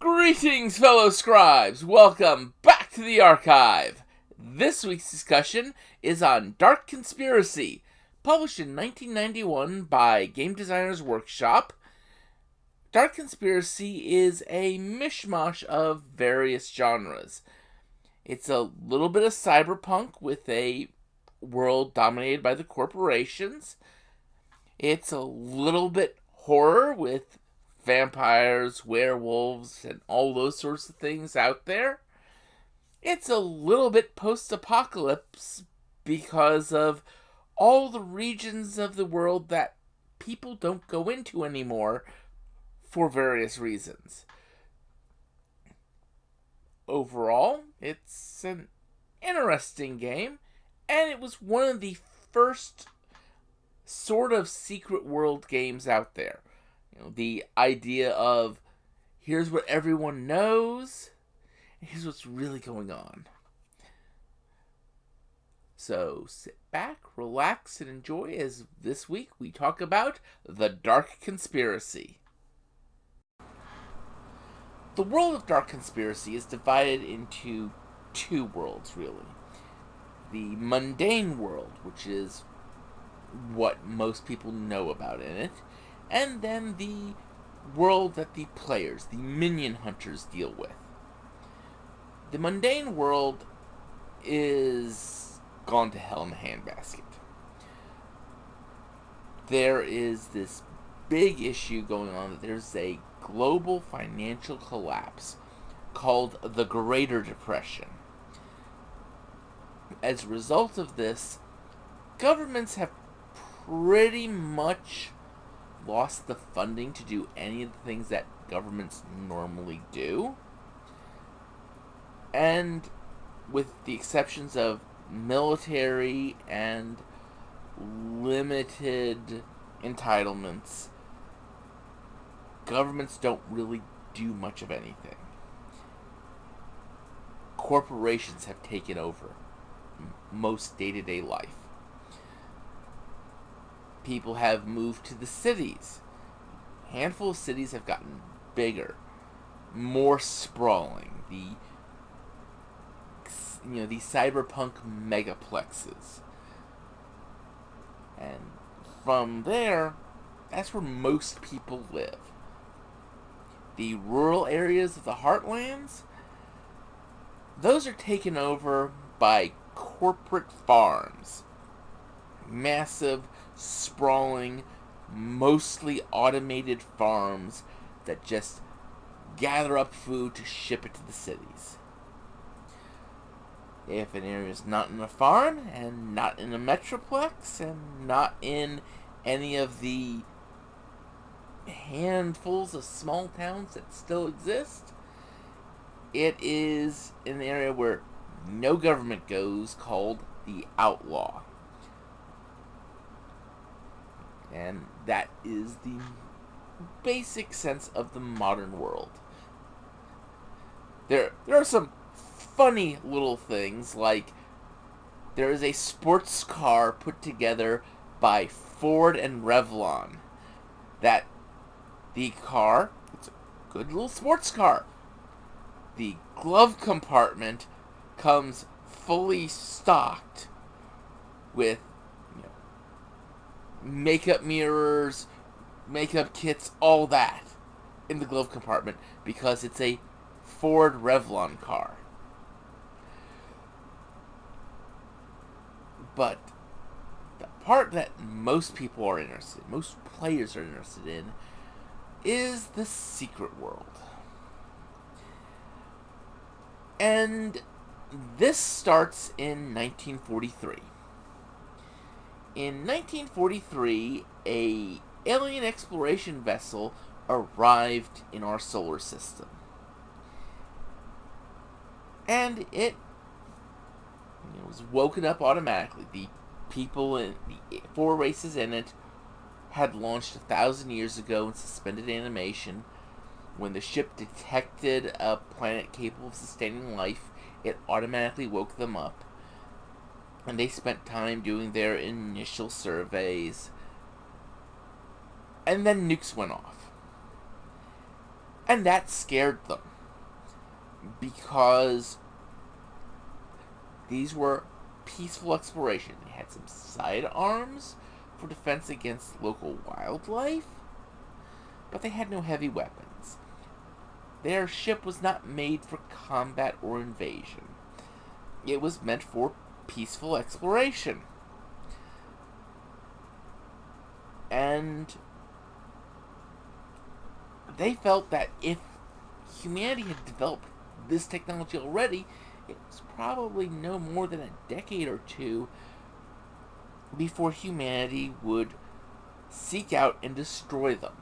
Greetings, fellow scribes! Welcome back to the archive! This week's discussion is on Dark Conspiracy, published in 1991 by Game Designers Workshop. Dark Conspiracy is a mishmash of various genres. It's a little bit of cyberpunk with a world dominated by the corporations. It's a little bit horror with vampires, werewolves, and all those sorts of things out there. It's a little bit post-apocalypse because of all the regions of the world that people don't go into anymore for various reasons. Overall, it's an interesting game, and it was one of the first sort of secret world games out there. The idea of here's what everyone knows, and here's what's really going on. So sit back, relax, and enjoy as this week we talk about the Dark Conspiracy. The world of Dark Conspiracy is divided into two worlds, really. The mundane world, which is what most people know about in it, and then the world that the players, the minion hunters, deal with. The mundane world is gone to hell in a handbasket. There is this big issue going on that there's a global financial collapse called the Greater Depression. As a result of this, governments have pretty much lost the funding to do any of the things that governments normally do. And with the exceptions of military and limited entitlements, governments don't really do much of anything. Corporations have taken over most day-to-day life. People have moved to the cities. A handful of cities have gotten bigger, more sprawling. The cyberpunk megaplexes. And from there, that's where most people live. The rural areas of the heartlands, those are taken over by corporate farms. Massive, sprawling, mostly automated farms that just gather up food to ship it to the cities. If an area is not in a farm, and not in a metroplex, and not in any of the handfuls of small towns that still exist, it is an area where no government goes, called the outlaw. And that is the basic sense of the modern world. There are some funny little things, like there is a sports car put together by Ford and Revlon. That the car, it's a good little sports car. The glove compartment comes fully stocked with makeup mirrors, makeup kits, all that in the glove compartment because it's a Ford Revlon car. But the part that most people are interested in, most players are interested in, is the secret world. And this starts in 1943. In 1943, a alien exploration vessel arrived in our solar system. And it was woken up automatically. The people in the 4 races in it had launched 1,000 years ago in suspended animation. When the ship detected a planet capable of sustaining life, it automatically woke them up. And they spent time doing their initial surveys. And then nukes went off. And that scared them. because these were peaceful exploration. They had some sidearms for defense against local wildlife, but they had no heavy weapons. Their ship was not made for combat or invasion. It was meant for peaceful exploration. And they felt that if humanity had developed this technology already, it was probably no more than a decade or two before humanity would seek out and destroy them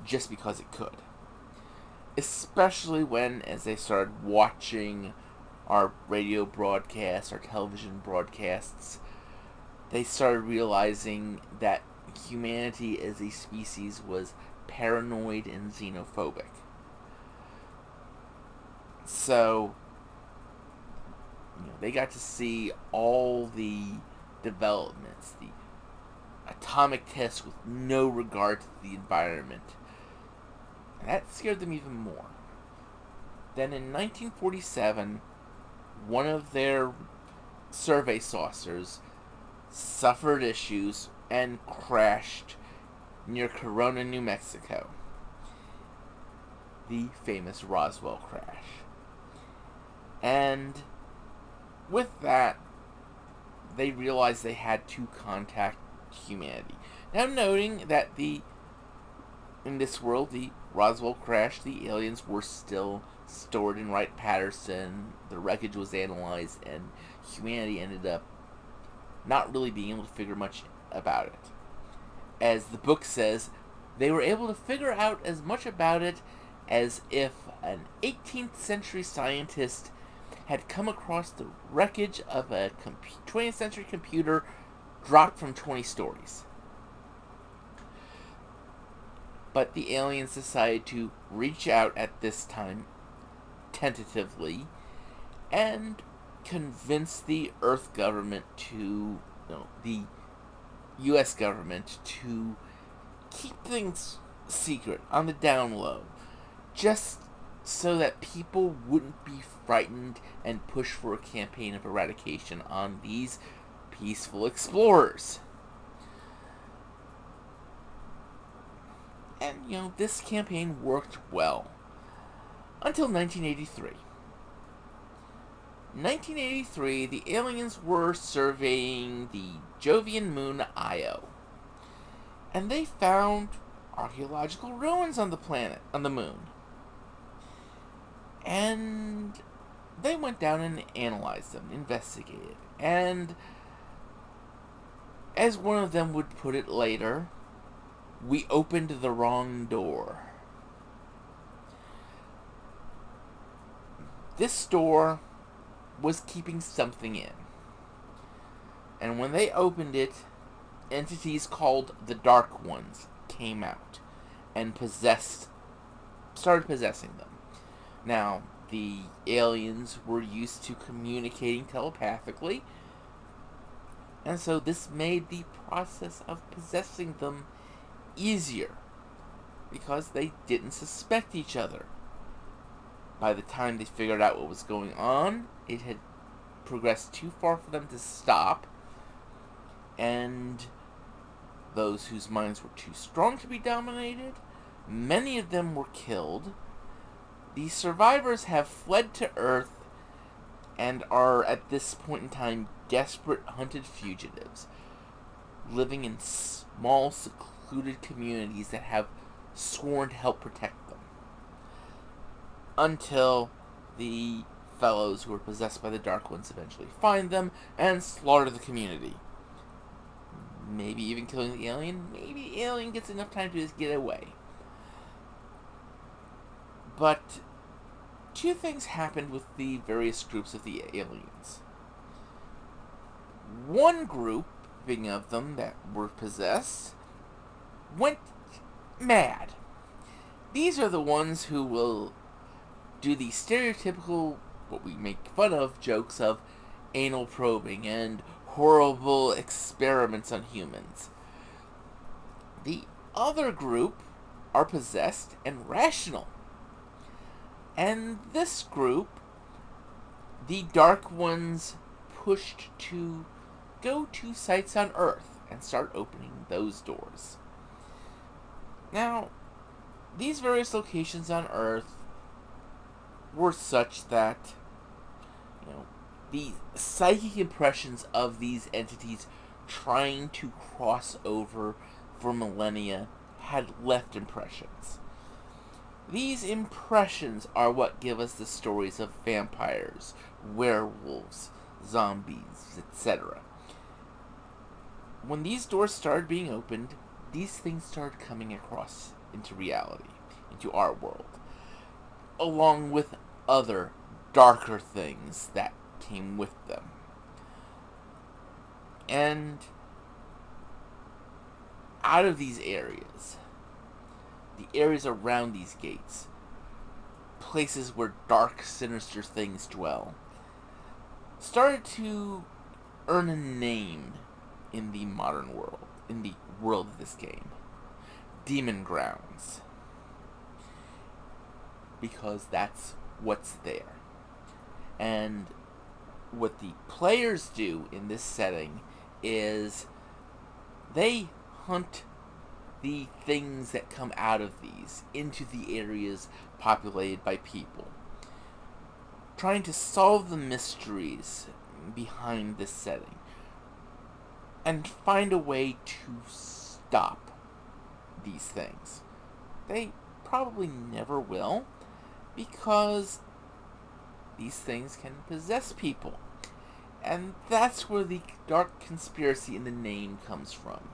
just because it could. Especially when, as they started watching our radio broadcasts, our television broadcasts, they started realizing that humanity as a species was paranoid and xenophobic. So, they got to see all the developments, the atomic tests with no regard to the environment. And that scared them even more. Then in 1947, one of their survey saucers suffered issues and crashed near Corona, New Mexico. The famous Roswell crash. And with that, they realized they had to contact humanity. Now, noting that in this world, the Roswell crash, the aliens were still stored in Wright-Patterson, the wreckage was analyzed, and humanity ended up not really being able to figure much about it. As the book says, they were able to figure out as much about it as if an 18th century scientist had come across the wreckage of a 20th century computer dropped from 20 stories. But the aliens decided to reach out at this time, tentatively, and convince the Earth government the U.S. government to keep things secret, on the down low, just so that people wouldn't be frightened and push for a campaign of eradication on these peaceful explorers. And, this campaign worked well. Until 1983. 1983, the aliens were surveying the Jovian moon Io. And they found archaeological ruins on the moon. And they went down and analyzed them, investigated. And as one of them would put it later, we opened the wrong door. This door was keeping something in. And when they opened it, entities called the Dark Ones came out and started possessing them. Now, the aliens were used to communicating telepathically, and so this made the process of possessing them easier, because they didn't suspect each other. By the time they figured out what was going on, it had progressed too far for them to stop, and those whose minds were too strong to be dominated, many of them were killed. The survivors have fled to Earth and are at this point in time desperate hunted fugitives, living in small, secluded communities that have sworn to help protect them. Until the fellows who are possessed by the Dark Ones eventually find them and slaughter the community. Maybe even killing the alien. Maybe the alien gets enough time to just get away. But two things happened with the various groups of the aliens. One grouping of them that were possessed went mad. These are the ones who will do the stereotypical, what we make fun of, jokes of anal probing and horrible experiments on humans. The other group are possessed and rational. And this group the Dark Ones pushed to go to sites on Earth and start opening those doors. Now, these various locations on Earth were such that, you know, the psychic impressions of these entities trying to cross over for millennia had left impressions. These impressions are what give us the stories of vampires, werewolves, zombies, etc. When these doors started being opened, these things started coming across into reality, into our world, along with other darker things that came with them. And out of these areas, the areas around these gates, places where dark, sinister things dwell, started to earn a name in the modern world, in the world of this game. Demon Grounds. Because that's what's there. And what the players do in this setting is they hunt the things that come out of these into the areas populated by people, trying to solve the mysteries behind this setting and find a way to stop these things. They probably never will, because these things can possess people. And that's where the dark conspiracy in the name comes from.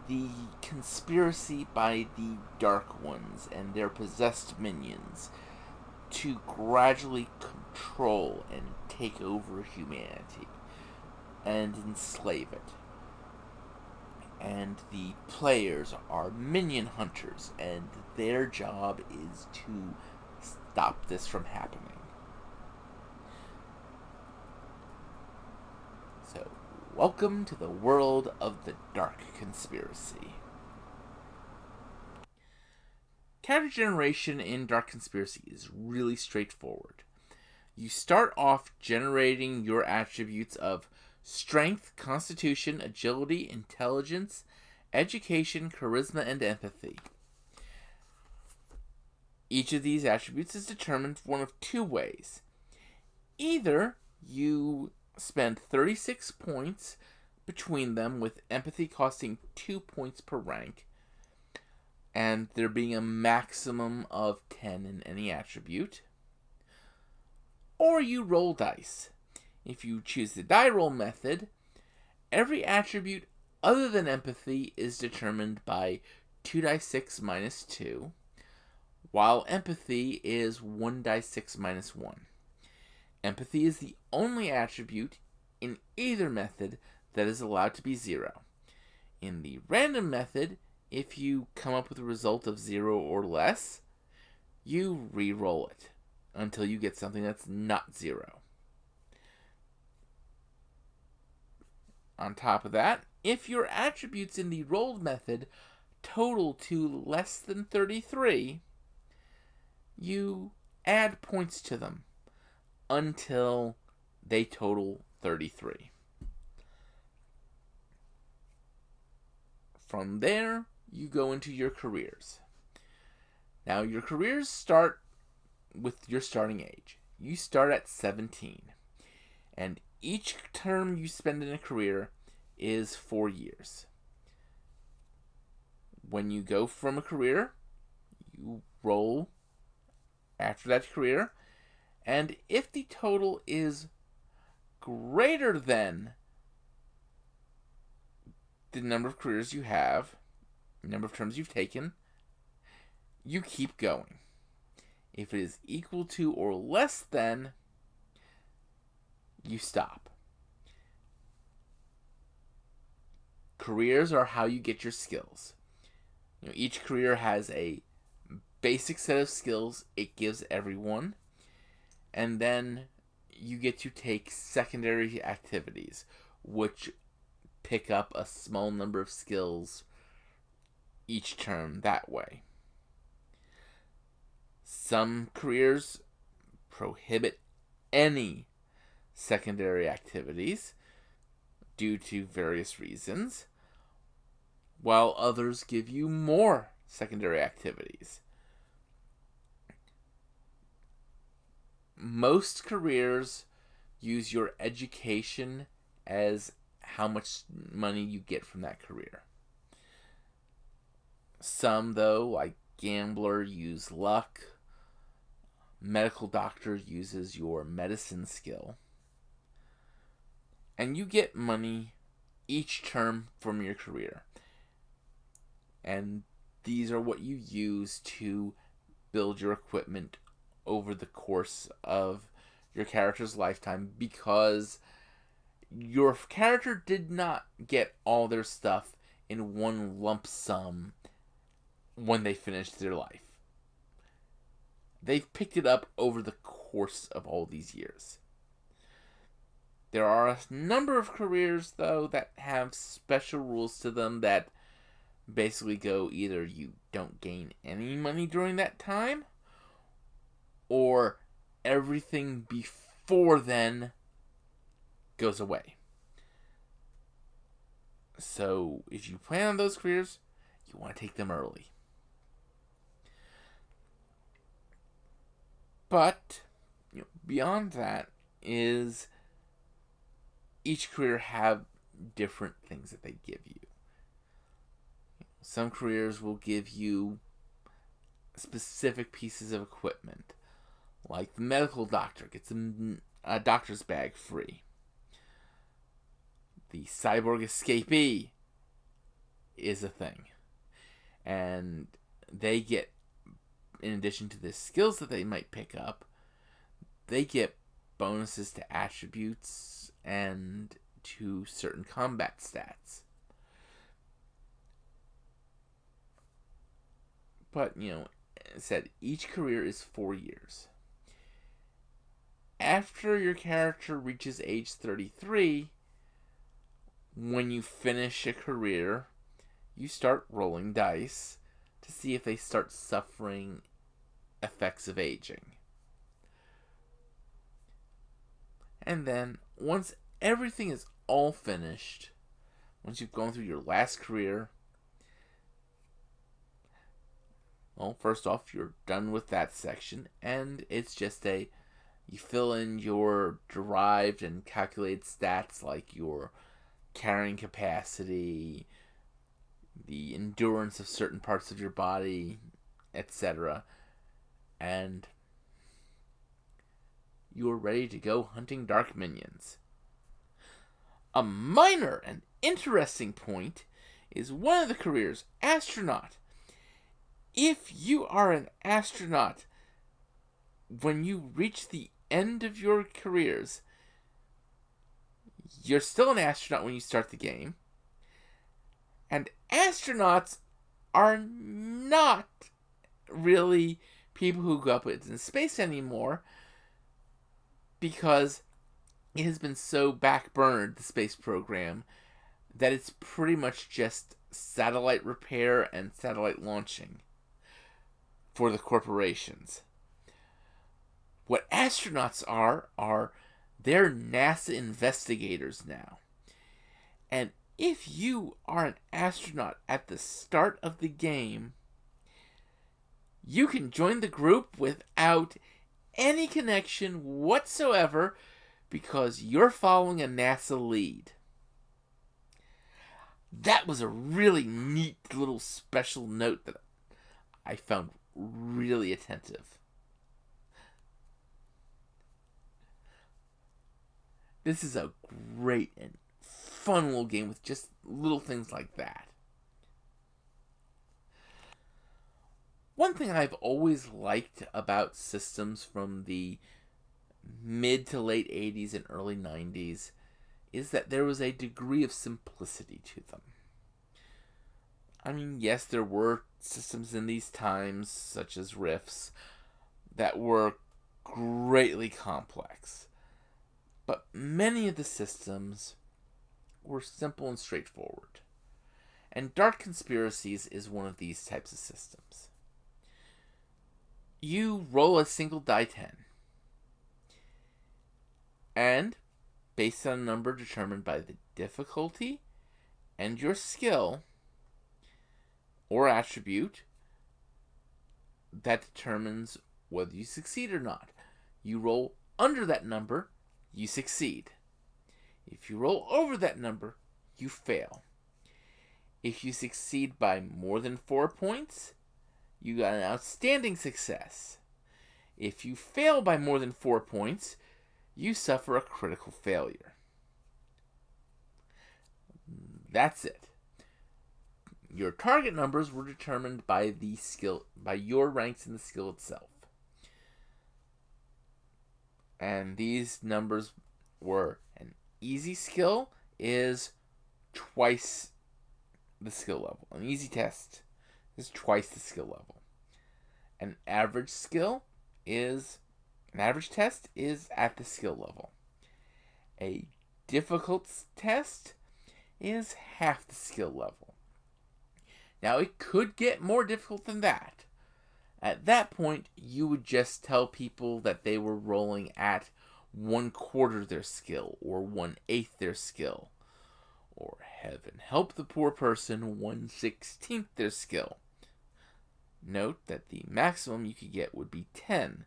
The conspiracy by the Dark Ones and their possessed minions to gradually control and take over humanity and enslave it. And the players are minion hunters, and their job is to stop this from happening. So, welcome to the world of the Dark Conspiracy. Character generation in Dark Conspiracy is really straightforward. You start off generating your attributes of strength, constitution, agility, intelligence, education, charisma, and empathy. Each of these attributes is determined one of two ways. Either you spend 36 points between them, with empathy costing 2 points per rank, and there being a maximum of 10 in any attribute, or you roll dice. If you choose the die roll method, every attribute other than empathy is determined by 2 dice 6 minus 2, while empathy is 1 dice 6 minus 1. Empathy is the only attribute in either method that is allowed to be 0. In the random method, if you come up with a result of 0 or less, you re-roll it until you get something that's not 0. On top of that, if your attributes in the rolled method total to less than 33, you add points to them until they total 33. From there, you go into your careers. Now, your careers start with your starting age. You start at 17. And each term you spend in a career is 4 years. When you go from a career, you roll after that career, and if the total is greater than the number of careers you have, number of terms you've taken, you keep going. If it is equal to or less than, you stop. Careers are how you get your skills. Each career has a basic set of skills it gives everyone, and then you get to take secondary activities, which pick up a small number of skills each term that way. Some careers prohibit any secondary activities due to various reasons, while others give you more secondary activities. Most careers use your education as how much money you get from that career. Some, though, like gambler, use luck. Medical doctor uses your medicine skill. And you get money each term from your career. And these are what you use to build your equipment over the course of your character's lifetime, because your character did not get all their stuff in one lump sum when they finished their life. They've picked it up over the course of all these years. There are a number of careers, though, that have special rules to them that basically go either you don't gain any money during that time, or everything before then goes away. So if you plan on those careers, you want to take them early. But beyond that is each career have different things that they give you. Some careers will give you specific pieces of equipment, like the medical doctor gets a doctor's bag free. The cyborg escapee is a thing, and they get, in addition to the skills that they might pick up, they get bonuses to attributes and to certain combat stats. But, said each career is 4 years. After your character reaches age 33, when you finish a career, you start rolling dice to see if they start suffering effects of aging. And then, once everything is all finished, once you've gone through your last career, well, first off, you're done with that section, and it's just you fill in your derived and calculated stats like your carrying capacity, the endurance of certain parts of your body, etc. And you're ready to go hunting dark minions. A minor and interesting point is one of the careers, astronaut. If you are an astronaut, when you reach the end of your careers, you're still an astronaut when you start the game. And astronauts are not really people who go up in space anymore, because it has been so backburnered, the space program, that it's pretty much just satellite repair and satellite launching for the corporations. What astronauts are they're NASA investigators now. And if you are an astronaut at the start of the game, you can join the group without any connection whatsoever, because you're following a NASA lead. That was a really neat little special note that I found really attentive. This is a great and fun little game with just little things like that. One thing I've always liked about systems from the mid to late 80s and early 90s is that there was a degree of simplicity to them. I mean, yes, there were systems in these times, such as Rifts, that were greatly complex. But many of the systems were simple and straightforward. And Dark Conspiracies is one of these types of systems. You roll a single die 10. And based on a number determined by the difficulty and your skill or attribute, that determines whether you succeed or not. You roll under that number, you succeed. If you roll over that number, you fail. If you succeed by more than 4 points, you got an outstanding success. If you fail by more than 4 points, you suffer a critical failure. That's it. Your target numbers were determined by the skill, by your ranks in the skill itself. And these numbers were: an easy skill is twice the skill level. An easy test is twice the skill level. An average test is at the skill level. A difficult test is half the skill level. Now, it could get more difficult than that. At that point, you would just tell people that they were rolling at 1/4 their skill, or 1/8 their skill, or heaven help the poor person, 1/16 their skill. Note that the maximum you could get would be 10.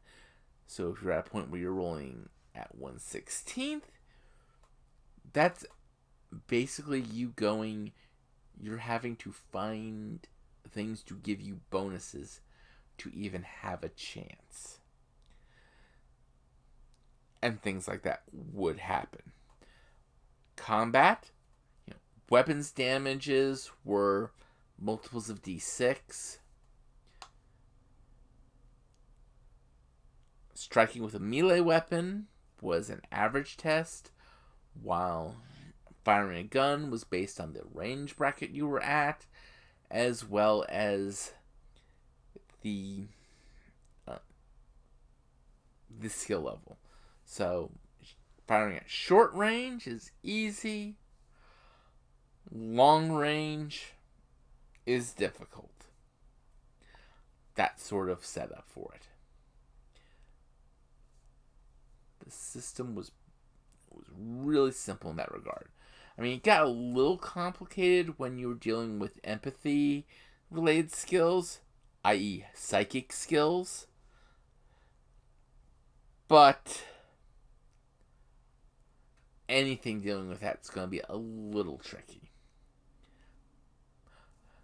So if you're at a point where you're rolling at 1/16, that's basically you're having to find things to give you bonuses to even have a chance. And things like that would happen. Combat, weapons damages were multiples of d6. Striking with a melee weapon was an average test, while firing a gun was based on the range bracket you were at, as well as the skill level. So firing at short range is easy. Long range is difficult. That sort of setup for it. The system was really simple in that regard. I mean, it got a little complicated when you were dealing with empathy-related skills, i.e. psychic skills. But anything dealing with that's going to be a little tricky.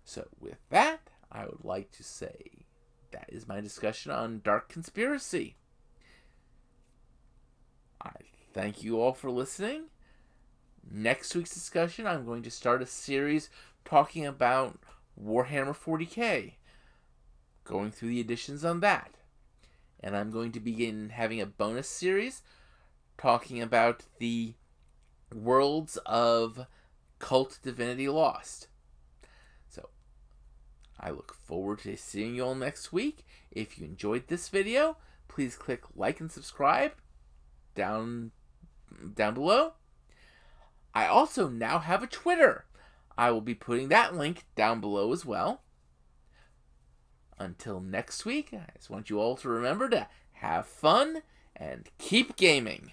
So with that, I would like to say that is my discussion on Dark Conspiracy. I thank you all for listening. Next week's discussion, I'm going to start a series talking about Warhammer 40k, going through the editions on that. And I'm going to begin having a bonus series talking about the worlds of Cult Divinity Lost. So, I look forward to seeing you all next week. If you enjoyed this video, please click like and subscribe down below. I also now have a Twitter. I will be putting that link down below as well. Until next week, I just want you all to remember to have fun and keep gaming.